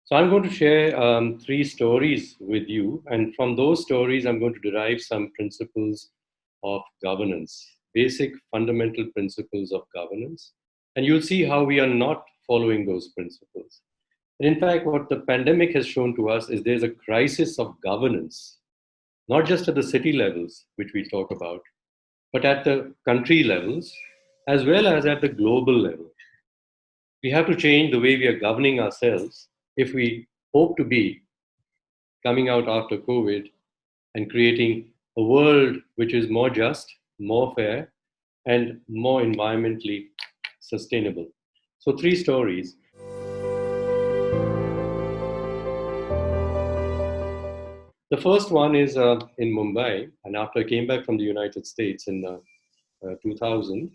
So I'm going to share three stories with you, and from those stories, I'm going to derive some principles of governance, basic fundamental principles of governance, and you'll see how we are not following those principles. And in fact, what the pandemic has shown to us is there's a crisis of governance, not just at the city levels, which we talk about, but at the country levels, as well as at the global level. We have to change the way we are governing ourselves if we hope to be coming out after COVID and creating a world which is more just, more fair, and more environmentally sustainable. So, three stories. The first one is in Mumbai, and after I came back from the United States in 2000,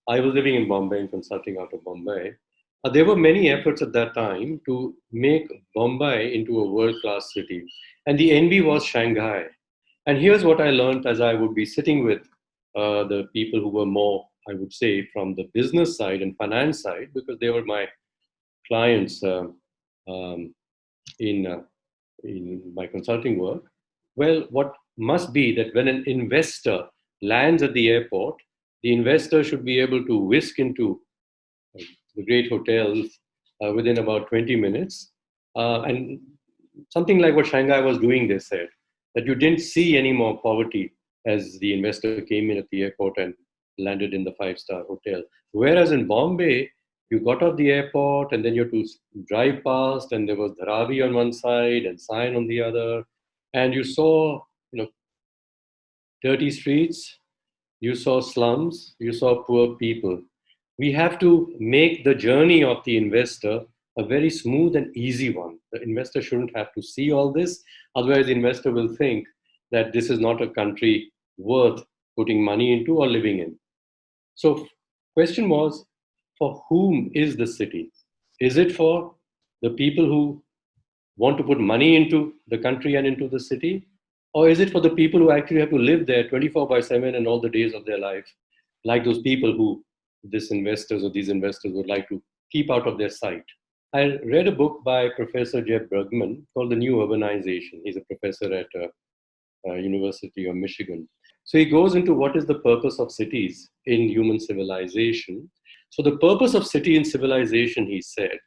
I was living in Bombay and consulting out of Bombay. There were many efforts at that time to make Bombay into a world class city, and the envy was Shanghai. And here's what I learned as I would be sitting with the people who were more, I would say, from the business side and finance side, because they were my clients um, in, uh, in my consulting work. Well, what must be that when an investor lands at the airport, the investor should be able to whisk into the great hotels within about 20 minutes. And something like what Shanghai was doing, they said, that you didn't see any more poverty as the investor came in at the airport and landed in the five-star hotel. Whereas in Bombay, you got off the airport and then you had to drive past, and there was Dharavi on one side and Sion on the other, and you saw, dirty streets, you saw slums, you saw poor people. We have to make the journey of the investor a very smooth and easy one. The investor shouldn't have to see all this, otherwise, the investor will think that this is not a country worth putting money into or living in. So, question was, for whom is the city? Is it for the people who want to put money into the country and into the city? Or is it for the people who actually have to live there 24 by 7 and all the days of their life, like those people who these investors would like to keep out of their sight? I read a book by Professor Jeb Bergman called The New Urbanization. He's a professor at University of Michigan. So he goes into what is the purpose of cities in human civilization. So the purpose of city in civilization, he said,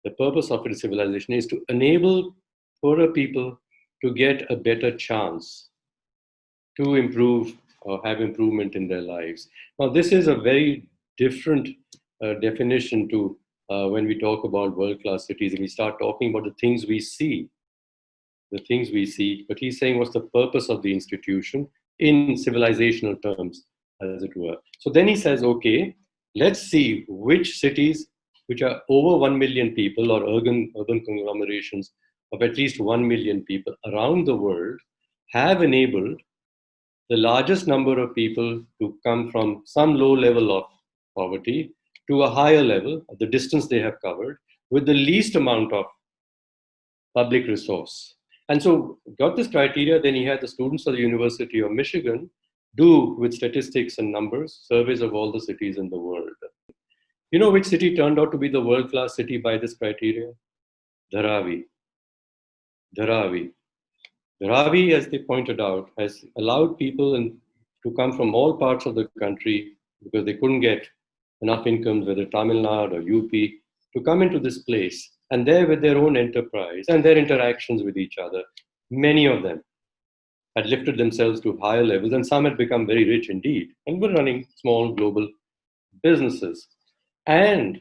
the purpose of its civilization is to enable poorer people to get a better chance to improve or have improvement in their lives. Now, this is a very different definition to when we talk about world-class cities and we start talking about the things we see, But he's saying what's the purpose of the institution in civilizational terms, as it were. So then he says, okay, let's see which cities which are over 1 million people or urban conglomerations of at least 1 million people around the world have enabled the largest number of people to come from some low level of poverty to a higher level, the distance they have covered, with the least amount of public resource. And so got this criteria, then he had the students of the University of Michigan do, with statistics and numbers, surveys of all the cities in the world. You know which city turned out to be the world-class city by this criteria? Dharavi. Dharavi. Dharavi, as they pointed out, has allowed people to come from all parts of the country because they couldn't get enough incomes, whether Tamil Nadu or UP, to come into this place. And there, with their own enterprise and their interactions with each other, many of them had lifted themselves to higher levels, and some had become very rich indeed and were running small global businesses. And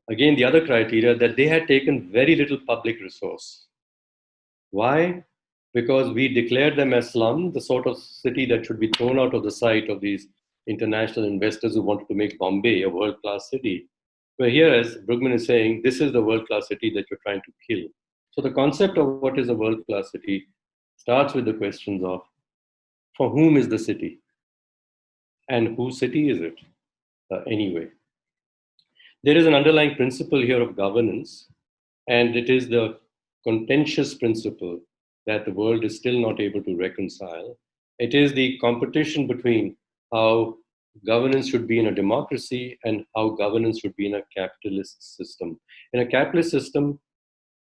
again, the other criteria that they had taken very little public resource. Why? Because we declared them as slum, the sort of city that should be thrown out of the sight of these international investors who wanted to make Bombay a world-class city. But here, as Brugman is saying, this is the world-class city that you're trying to kill. So the concept of what is a world-class city starts with the questions of, for whom is the city? And whose city is it anyway? There is an underlying principle here of governance, and it is the contentious principle that the world is still not able to reconcile. It is the competition between how governance should be in a democracy and how governance should be in a capitalist system. In a capitalist system,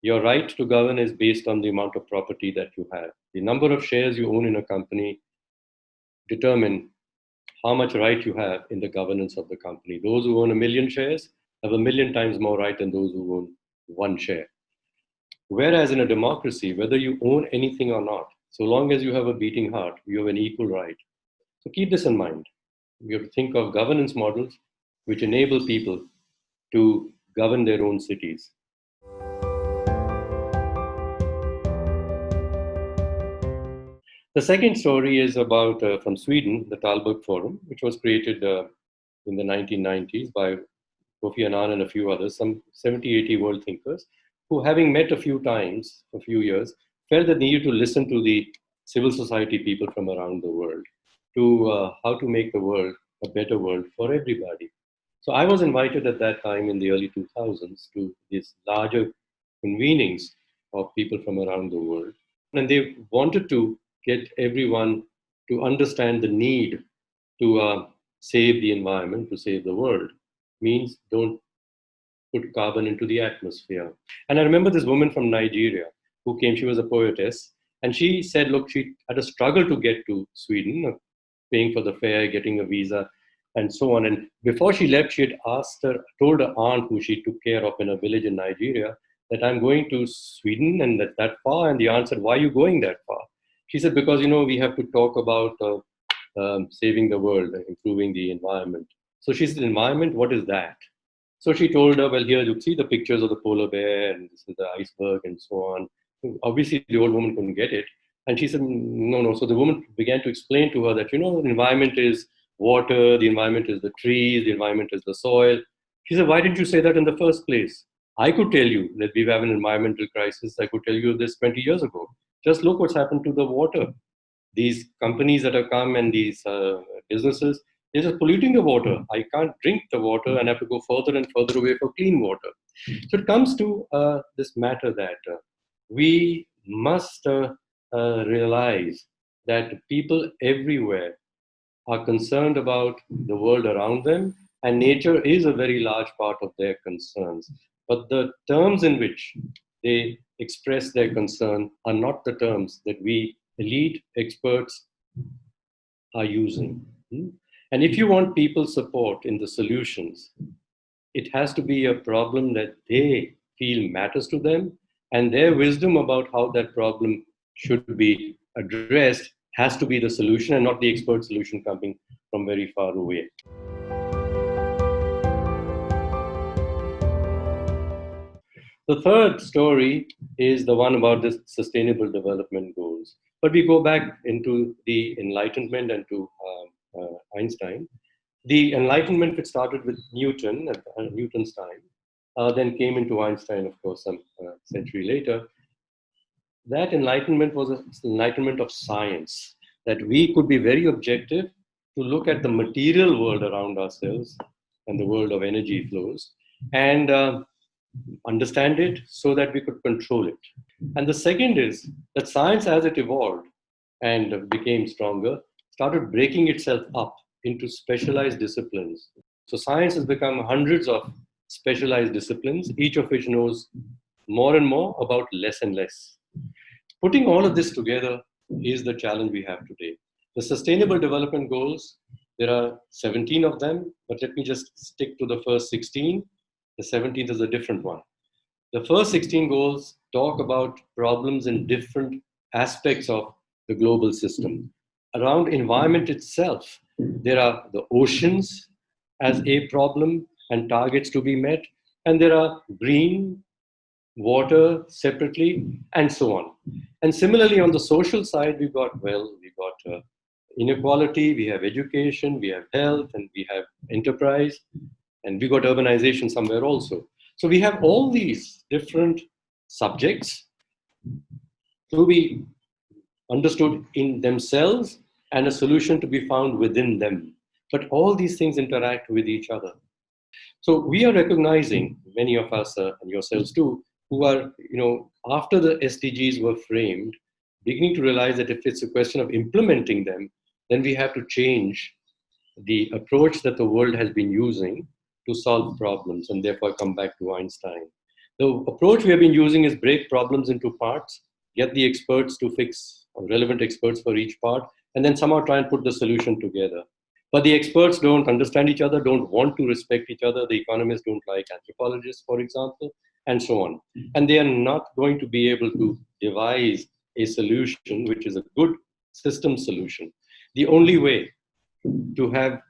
Your right to govern is based on the amount of property that you have. The number of shares you own in a company determine how much right you have in the governance of the company. Those who own 1 million shares have 1 million times more right than those who own one share. Whereas in a democracy, whether you own anything or not, so long as you have a beating heart, you have an equal right. So keep this in mind. You have to think of governance models which enable people to govern their own cities. The second story is about from Sweden, the Talberg Forum, which was created in the 1990s by Kofi Annan and a few others, some 70, 80 world thinkers, who, having met a few times, a few years, felt the need to listen to the civil society people from around the world to how to make the world a better world for everybody. So I was invited at that time in the early 2000s to these larger convenings of people from around the world. And they wanted to get everyone to understand the need to save the environment, to save the world. Means don't put carbon into the atmosphere. And I remember this woman from Nigeria who came, she was a poetess, and she said, look, she had a struggle to get to Sweden, paying for the fare, getting a visa, and so on. And before she left, she had told her aunt who she took care of in a village in Nigeria, that I'm going to Sweden and that far. And the aunt said, why are you going that far? She said, because, we have to talk about saving the world, improving the environment. So she said, environment, what is that? So she told her, well, here you see the pictures of the polar bear and this is the iceberg and so on. Obviously, the old woman couldn't get it. And she said, no, no. So the woman began to explain to her that, the environment is water, the environment is the trees, the environment is the soil. She said, why didn't you say that in the first place? I could tell you that we have an environmental crisis. I could tell you this 20 years ago. Just look what's happened to the water. These companies that have come and these businesses, they're just polluting the water. I can't drink the water and have to go further and further away for clean water. So it comes to this matter that we must realize that people everywhere are concerned about the world around them, and nature is a very large part of their concerns. But the terms in which they express their concern are not the terms that we elite experts are using. And if you want people's support in the solutions, it has to be a problem that they feel matters to them, and their wisdom about how that problem should be addressed has to be the solution and not the expert solution coming from very far away. The third story is the one about the Sustainable Development Goals. But we go back into the Enlightenment and to Einstein. The Enlightenment, which started with Newton at Newton's time, then came into Einstein, of course, some century later. That enlightenment was an enlightenment of science, that we could be very objective to look at the material world around ourselves and the world of energy flows and understand it so that we could control it. And the second is that science, as it evolved and became stronger, started breaking itself up into specialized disciplines. So science has become hundreds of specialized disciplines, each of which knows more and more about less and less. Putting all of this together is the challenge we have today. The Sustainable Development Goals, there are 17 of them, but let me just stick to the first 16. The 17th is a different one. The first 16 goals talk about problems in different aspects of the global system. Around environment itself, there are the oceans as a problem and targets to be met, and there are green, water separately, and so on. And similarly, on the social side, we've got inequality, we have education, we have health, and we have enterprise, and we got urbanization somewhere also. So we have all these different subjects to be understood in themselves and a solution to be found within them. But all these things interact with each other. So we are recognizing, many of us and yourselves too, who are, after the SDGs were framed, beginning to realize that if it's a question of implementing them, then we have to change the approach that the world has been using to solve problems, and therefore come back to Einstein. The approach we have been using is break problems into parts, get the experts to fix, or relevant experts for each part, and then somehow try and put the solution together. But the experts don't understand each other, don't want to respect each other. The economists don't like anthropologists, for example, and so on. And they are not going to be able to devise a solution which is a good system solution. The only way to have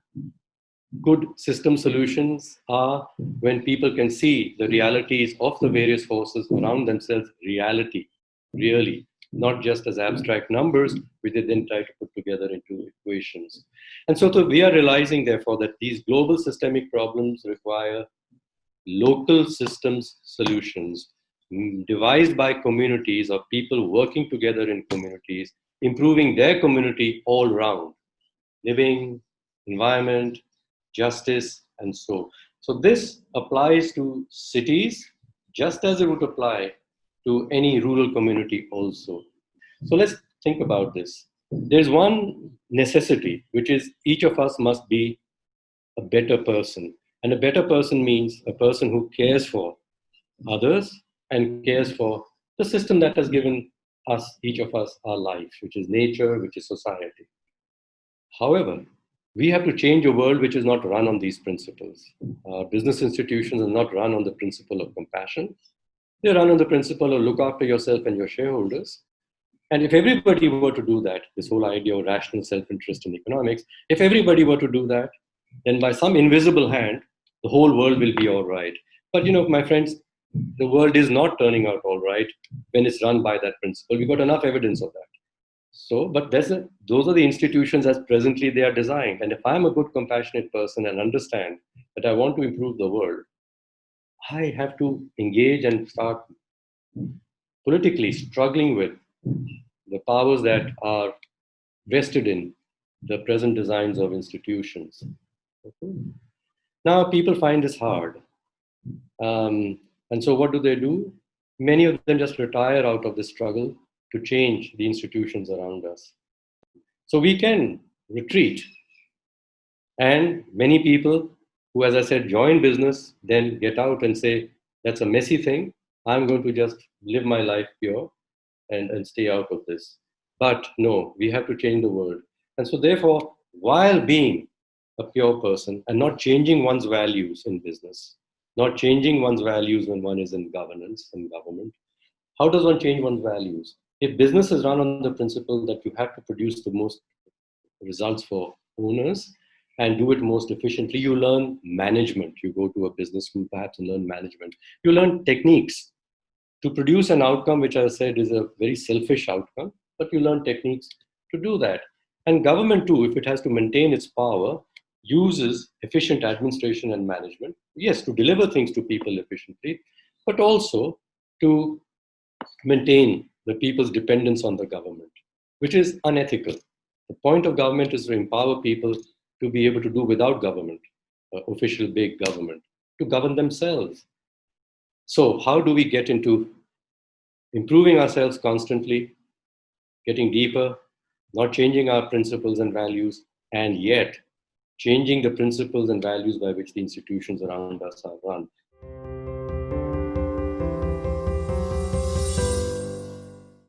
good system solutions are when people can see the realities of the various forces around themselves, reality, really, not just as abstract numbers, which they then try to put together into equations. And so we are realizing, therefore, that these global systemic problems require local systems solutions devised by communities of people working together in communities, improving their community all round, living, environment, justice, and so. So this applies to cities just as it would apply to any rural community also. So let's think about this. There's one necessity, which is each of us must be a better person. And a better person means a person who cares for others and cares for the system that has given us, each of us, our life, which is nature, which is society. However, we have to change a world which is not run on these principles. Business institutions are not run on the principle of compassion. They run on the principle of look after yourself and your shareholders. And if everybody were to do that, this whole idea of rational self-interest in economics, if everybody were to do that, then by some invisible hand, the whole world will be all right. But my friends, the world is not turning out all right when it's run by that principle. We've got enough evidence of that. So, but those are the institutions as presently they are designed. And if I'm a good, compassionate person and understand that I want to improve the world, I have to engage and start politically struggling with the powers that are vested in the present designs of institutions. Okay. Now, people find this hard. And so, what do? Many of them just retire out of the struggle to change the institutions around us. So, we can retreat. And many people who, as I said, join business, then get out and say, that's a messy thing. I'm going to just live my life pure and stay out of this. But no, we have to change the world. And so, therefore, while being a pure person and not changing one's values in business, not changing one's values when one is in governance and government, how does one change one's values? If business is run on the principle that you have to produce the most results for owners and do it most efficiently, you learn management. You go to a business school perhaps and learn management. You learn techniques to produce an outcome, which I said is a very selfish outcome, but you learn techniques to do that. And government too, if it has to maintain its power, uses efficient administration and management, yes, to deliver things to people efficiently, but also to maintain the people's dependence on the government, which is unethical. The point of government is to empower people to be able to do without government, official big government, to govern themselves. So how do we get into improving ourselves constantly, getting deeper, not changing our principles and values, and yet changing the principles and values by which the institutions around us are run?